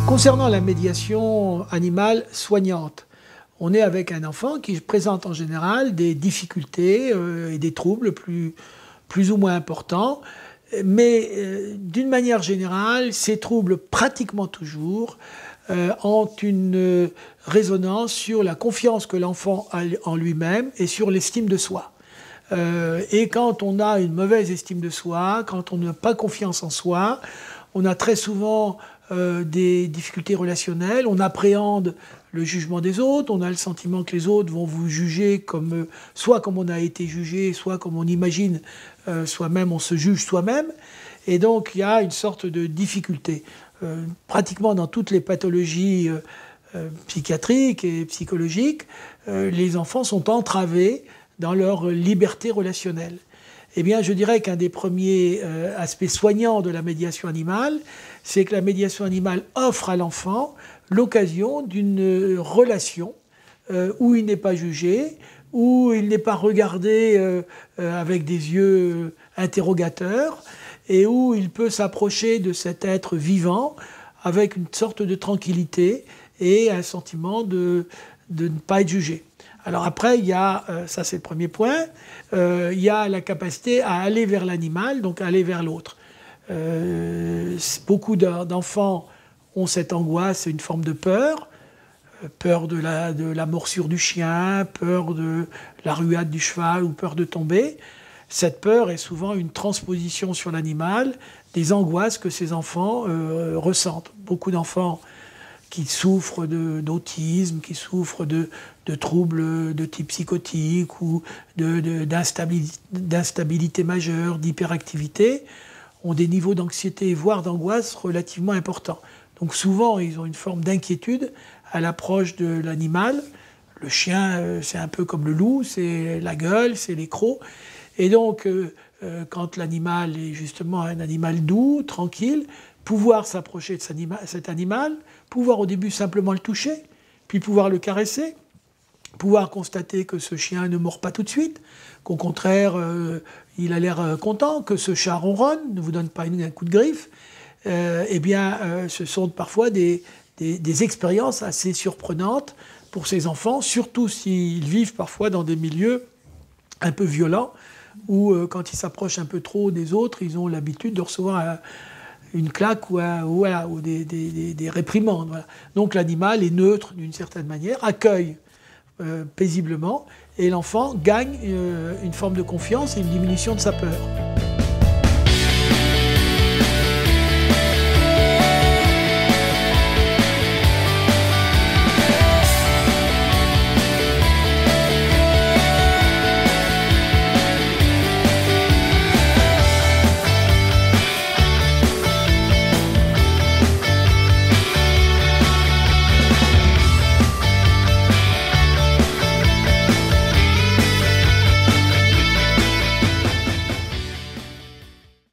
Concernant la médiation animale soignante, on est avec un enfant qui présente en général des difficultés et des troubles plus ou moins importants, mais d'une manière générale, ces troubles pratiquement toujours ont une résonance sur la confiance que l'enfant a en lui-même et sur l'estime de soi. Et quand on a une mauvaise estime de soi, quand on n'a pas confiance en soi, on a très souvent des difficultés relationnelles, on appréhende le jugement des autres, on a le sentiment que les autres vont vous juger comme, soit comme on a été jugé, soit comme on imagine soi-même, on se juge soi-même. Et donc il y a une sorte de difficulté. Pratiquement dans toutes les pathologies psychiatriques et psychologiques, les enfants sont entravés dans leur liberté relationnelle. Eh bien, je dirais qu'un des premiers aspects soignants de la médiation animale, c'est que la médiation animale offre à l'enfant l'occasion d'une relation où il n'est pas jugé, où il n'est pas regardé avec des yeux interrogateurs, et où il peut s'approcher de cet être vivant avec une sorte de tranquillité et un sentiment de ne pas être jugé. Alors après, il y a, ça c'est le premier point, il y a la capacité à aller vers l'animal, donc aller vers l'autre. Beaucoup d'enfants ont cette angoisse, une forme de peur, peur de la morsure du chien, peur de la ruade du cheval ou peur de tomber. Cette peur est souvent une transposition sur l'animal des angoisses que ces enfants ressentent. Beaucoup d'enfants qui souffrent d'autisme, qui souffrent de troubles de type psychotique ou d'instabilité majeure, d'hyperactivité, ont des niveaux d'anxiété, voire d'angoisse relativement importants. Donc souvent, ils ont une forme d'inquiétude à l'approche de l'animal. Le chien, c'est un peu comme le loup, c'est la gueule, c'est les crocs. Et donc, quand l'animal est justement un animal doux, tranquille, pouvoir s'approcher de cet animal, pouvoir au début simplement le toucher, puis pouvoir le caresser, pouvoir constater que ce chien ne mord pas tout de suite, qu'au contraire, il a l'air content, que ce chat ronronne, ne vous donne pas un coup de griffe, eh bien, ce sont parfois des expériences assez surprenantes pour ces enfants, surtout s'ils vivent parfois dans des milieux un peu violents, où quand ils s'approchent un peu trop des autres, ils ont l'habitude de recevoir une claque ou des réprimandes. Voilà. Donc l'animal est neutre d'une certaine manière, accueille paisiblement, et l'enfant gagne une forme de confiance et une diminution de sa peur.